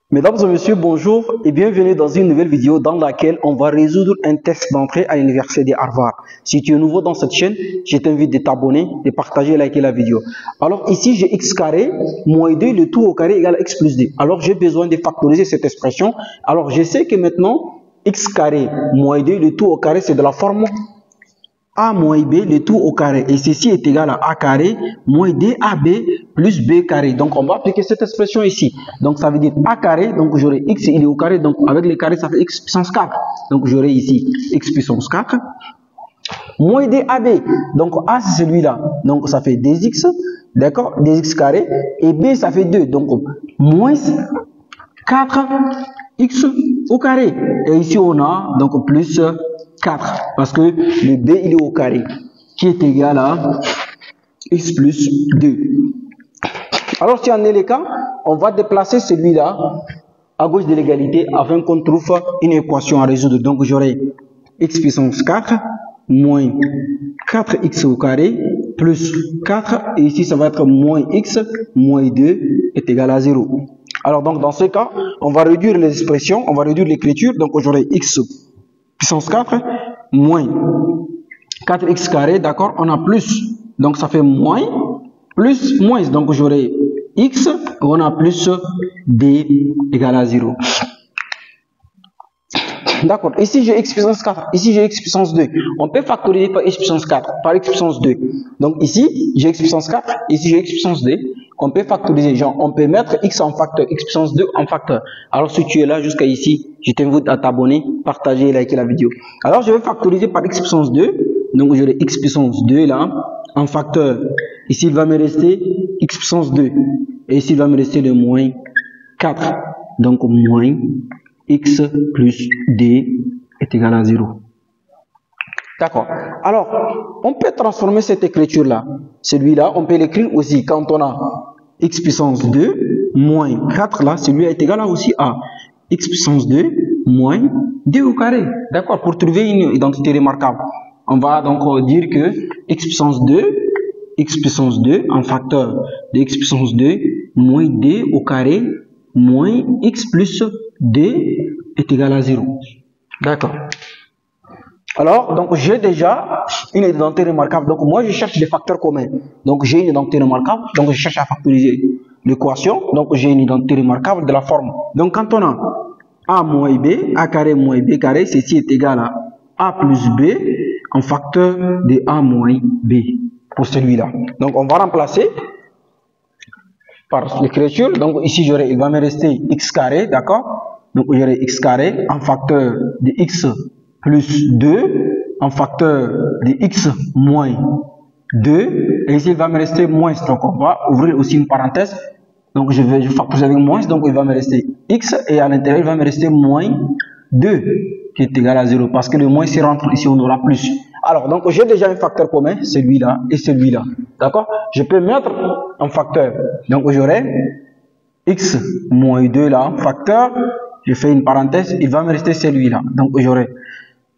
Mesdames et messieurs, bonjour et bienvenue dans une nouvelle vidéo dans laquelle on va résoudre un test d'entrée à l'université de Harvard. Si tu es nouveau dans cette chaîne, je t'invite de t'abonner, de partager et liker la vidéo. Alors ici, j'ai x carré moins 2, le tout au carré égale x plus 2. Alors j'ai besoin de factoriser cette expression. Alors je sais que maintenant, x carré moins 2, le tout au carré, c'est de la forme a moins b, le tout au carré. Et ceci est égal à a carré moins 2ab plus b carré. Donc, on va appliquer cette expression ici. Donc, ça veut dire a carré. Donc, j'aurai x, il est au carré. Donc, avec le carré, ça fait x puissance 4. Donc, j'aurai ici x puissance 4. Moins 2ab. Donc, a, c'est celui-là. Donc, ça fait 2x. D'accord? 2x carré. Et b, ça fait 2. Donc, moins 4x au carré. Et ici, on a donc plus 4, parce que le b il est au carré, qui est égal à x plus 2. Alors si on est le cas, on va déplacer celui-là à gauche de l'égalité afin qu'on trouve une équation à résoudre. Donc j'aurai x puissance 4 moins 4x au carré plus 4, et ici ça va être moins x moins 2 est égal à 0. Alors donc dans ce cas, on va réduire les expressions, on va réduire l'écriture. Donc j'aurai x puissance 4 moins 4x carré, d'accord, on a plus, donc ça fait moins, plus, moins, donc j'aurai x, on a plus d égale à 0. D'accord, ici j'ai x puissance 4, ici j'ai x puissance 2. On peut factoriser par x puissance 4, par x puissance 2. Donc ici j'ai x puissance 4, ici j'ai x puissance 2. On peut factoriser, genre on peut mettre x en facteur, x puissance 2 en facteur. Alors si tu es là jusqu'à ici, je t'invite à t'abonner, partager et liker la vidéo. Alors je vais factoriser par x puissance 2. Donc j'aurai x puissance 2 là, en facteur. Ici il va me rester x puissance 2. Et ici il va me rester le moins 4. Donc moins x plus d est égal à 0. D'accord. Alors, on peut transformer cette écriture-là. Celui-là, on peut l'écrire aussi quand on a x puissance 2 moins 4 là, celui-là est égal à aussi à x puissance 2 moins 2 au carré. D'accord. Pour trouver une identité remarquable, on va donc dire que x puissance 2 en facteur de x puissance 2 moins d au carré moins x plus d est égal à 0. D'accord. Alors, donc j'ai déjà une identité remarquable. Donc moi, je cherche des facteurs communs. Donc j'ai une identité remarquable. Donc je cherche à factoriser l'équation. Donc j'ai une identité remarquable de la forme. Donc quand on a a moins b, a carré moins b carré, ceci est égal à a plus b en facteur de a moins b pour celui-là. Donc on va remplacer par l'écriture. Donc ici, il va me rester x carré, d'accord? Donc j'aurai x carré en facteur de x plus 2 en facteur de x moins 2. Et ici, il va me rester moins. Donc on va ouvrir aussi une parenthèse. Donc je factorise avec moins. Donc il va me rester x et à l'intérieur, il va me rester moins 2 qui est égal à 0. Parce que le moins s'y rentre, ici on aura plus. Alors, donc j'ai déjà un facteur commun, celui-là et celui-là. D'accord? Je peux mettre en facteur. Donc j'aurai x moins 2 là, facteur. Je fais une parenthèse, il va me rester celui-là. Donc j'aurai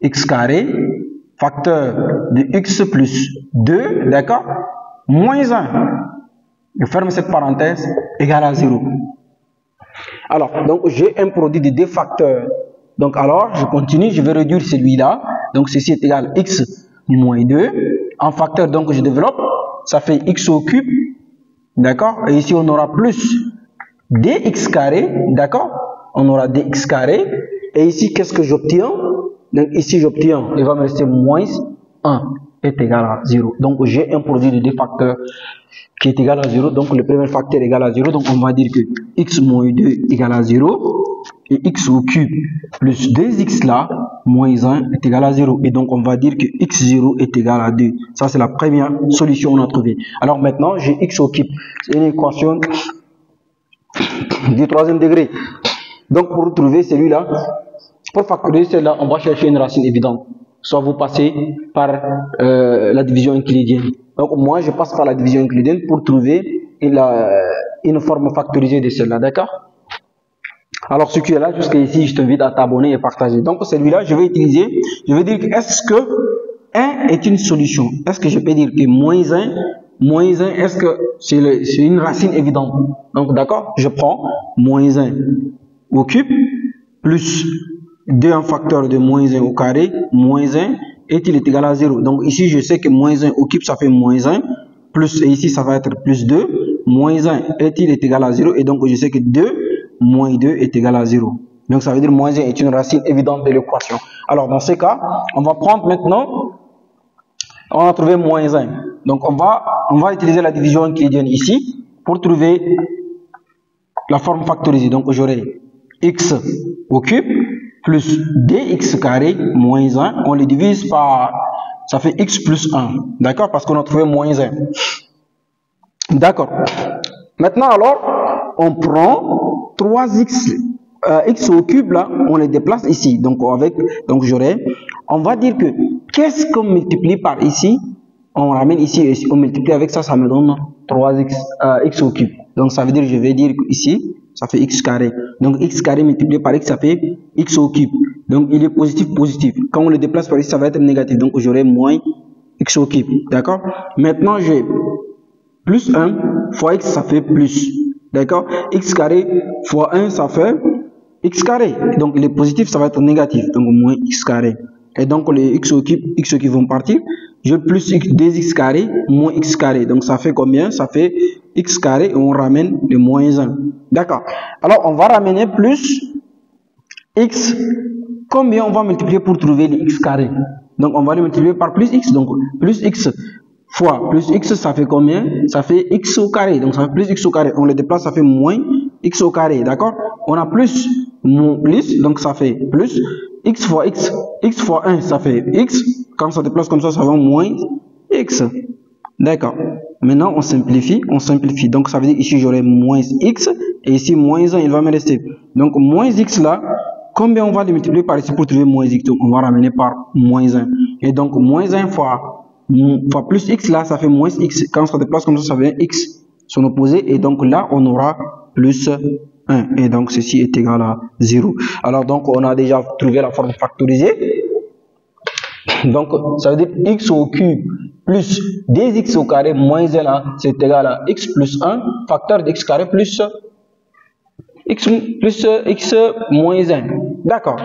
x carré, facteur de x plus 2, d'accord, moins 1. Je ferme cette parenthèse, égale à 0. Alors, donc j'ai un produit de deux facteurs. Donc alors, je continue, je vais réduire celui-là. Donc ceci est égal à x moins 2. En facteur, donc je développe, ça fait x au cube, d'accord. Et ici, on aura plus dx carré, d'accord. On aura dx carré. Et ici, qu'est-ce que j'obtiens? Donc ici, j'obtiens, il va me rester moins 1 est égal à 0. Donc j'ai un produit de deux facteurs qui est égal à 0. Donc le premier facteur est égal à 0. Donc on va dire que x moins 2 égale à 0. Et x au cube plus 2x là, moins 1 est égal à 0. Et donc on va dire que x0 est égal à 2. Ça c'est la première solution qu'on a trouvée. Alors maintenant, j'ai x au cube. C'est une équation du troisième degré. Donc pour trouver celui-là, pour factoriser celle-là, on va chercher une racine évidente. Soit vous passez par la division euclidienne. Donc moi, je passe par la division euclidienne pour trouver une forme factorisée de celle-là, d'accord? Alors ce qui est là, jusqu'à ici, je t'invite à t'abonner et partager. Donc celui-là, je vais utiliser, je vais dire que est-ce que 1 est une solution? Est-ce que je peux dire que moins 1, est-ce que c'est une racine évidente? Donc d'accord, je prends moins 1 au cube plus 2 en facteur de moins 1 au carré, moins 1, est-il égal à 0? Donc ici, je sais que moins 1 au cube, ça fait moins 1, plus, et ici, ça va être plus 2, moins 1 est-il égal à 0? Et donc, je sais que 2 moins 2 est égal à 0. Donc, ça veut dire moins 1 est une racine évidente de l'équation. Alors, dans ce cas, on va prendre maintenant, on a trouvé moins 1. Donc, on va utiliser la division euclidienne ici pour trouver la forme factorisée. Donc, j'aurai x au cube plus dx carré moins 1. On le divise par, ça fait x plus 1. D'accord? Parce qu'on a trouvé moins 1. D'accord. Maintenant, alors, on prend 3x. X au cube, là, on les déplace ici. Donc, on va dire que qu'est-ce qu'on multiplie par ici? On ramène ici et on multiplie avec ça, ça me donne 3x x au cube. Donc, ça veut dire, je vais dire ici, ça fait x carré. Donc, x carré multiplié par x, ça fait x au cube. Donc, il est positif, positif. Quand on le déplace par ici, ça va être négatif. Donc, j'aurai moins x au cube. D'accord? Maintenant, j'ai plus 1 fois x, ça fait plus. D'accord? X carré fois 1, ça fait x carré. Donc, il est positif, ça va être négatif. Donc, moins x carré. Et donc, les x au cube vont partir. J'ai plus x, 2x carré, moins x carré. Donc, ça fait combien? Ça fait x carré et on ramène le moins 1. D'accord. Alors, on va ramener plus x. Combien on va multiplier pour trouver les x carré? Donc, on va le multiplier par plus x. Donc, plus x fois plus x, ça fait combien? Ça fait x au carré. Donc, ça fait plus x au carré. On le déplace, ça fait moins x au carré. D'accord? On a plus, donc ça fait plus. X fois 1, ça fait x. Quand ça déplace comme ça va moins x. D'accord. Maintenant, on simplifie. Donc, ça veut dire ici, j'aurai moins x. Et ici, moins 1, il va me rester. Donc, moins x là, combien on va le multiplier par ici pour trouver moins x? Donc, on va ramener par moins 1. Et donc, moins 1 fois plus x là, ça fait moins x. Quand ça déplace comme ça vient x, son opposé. Et donc, là, on aura plus 1. Et donc, ceci est égal à 0. Alors, donc, on a déjà trouvé la forme factorisée. Donc, ça veut dire x au cube plus 2x au carré moins 1 là, c'est égal à x plus 1, facteur d'x carré plus x moins 1. D'accord.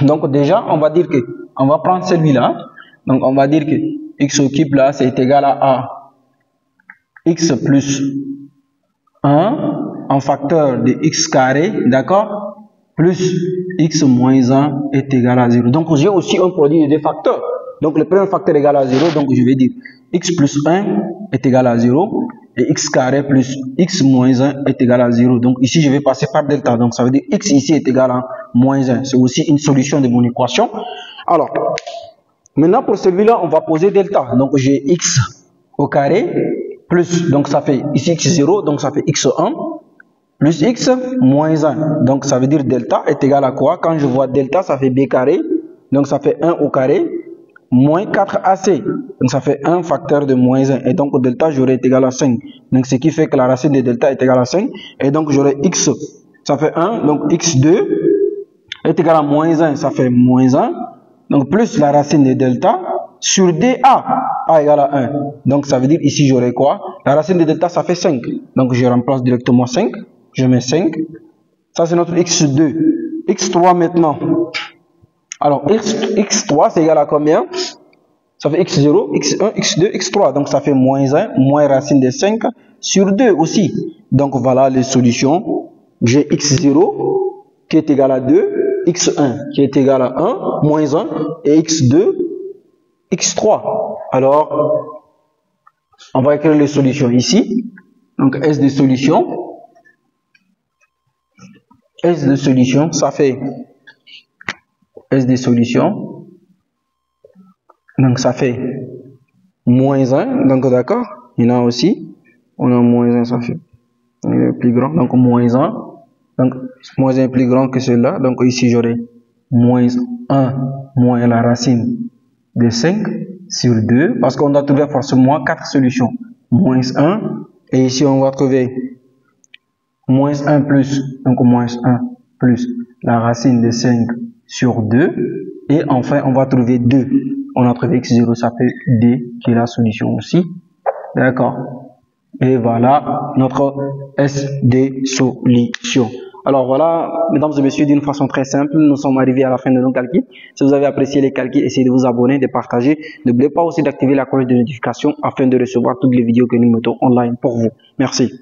Donc, déjà, on va dire que, on va prendre celui-là. Donc, on va dire que x au cube là, c'est égal à x plus 1 en facteur de x carré, d'accord, plus x moins 1 est égal à 0. Donc, j'ai aussi un produit de deux facteurs. Donc, le premier facteur est égal à 0. Donc, je vais dire x plus 1 est égal à 0. Et x carré plus x moins 1 est égal à 0. Donc, ici, je vais passer par delta. Donc, ça veut dire x ici est égal à moins 1. C'est aussi une solution de mon équation. Alors, maintenant, pour celui-là, on va poser delta. Donc, j'ai x au carré plus, donc ça fait ici x0, donc ça fait x1. Plus x moins 1. Donc, ça veut dire delta est égal à quoi? Quand je vois delta, ça fait b carré. Donc, ça fait 1 au carré moins 4ac. Donc, ça fait 1 facteur de moins 1. Et donc, delta, j'aurai égal à 5. Donc, ce qui fait que la racine de delta est égale à 5. Et donc, j'aurai x, ça fait 1. Donc, x2 est égal à moins 1. Ça fait moins 1. Donc, plus la racine de delta sur dA. A égale à 1. Donc, ça veut dire ici, j'aurai quoi? La racine de delta, ça fait 5. Donc, je remplace directement 5. Je mets 5. Ça, c'est notre x2. x3 maintenant. Alors, x3, c'est égal à combien? Ça fait x0, x1, x2, x3. Donc, ça fait moins 1, moins racine de 5 sur 2 aussi. Donc, voilà les solutions. J'ai x0 qui est égal à 2, x1 qui est égal à 1, moins 1, et x2, x3. Alors, on va écrire les solutions ici. Donc, S de solution. S de solution, ça fait S de solution. Donc, ça fait moins 1. Donc, d'accord. Il y en a aussi. On a moins 1, ça fait. Il est plus grand. Donc, moins 1. Donc, moins 1 est plus grand que celui-là. Donc, ici, j'aurai moins 1 moins la racine de 5 sur 2. Parce qu'on doit trouver forcément 4 solutions. Moins 1. Et ici, on va trouver moins 1 plus, donc moins 1 plus la racine de 5 sur 2. Et enfin, on va trouver 2. On a trouvé x0, ça fait D qui est la solution aussi. D'accord. Et voilà notre SD solution. Alors voilà, mesdames et messieurs, d'une façon très simple, nous sommes arrivés à la fin de nos calculs. Si vous avez apprécié les calculs, essayez de vous abonner, de partager. N'oubliez pas aussi d'activer la cloche de notification afin de recevoir toutes les vidéos que nous mettons online pour vous. Merci.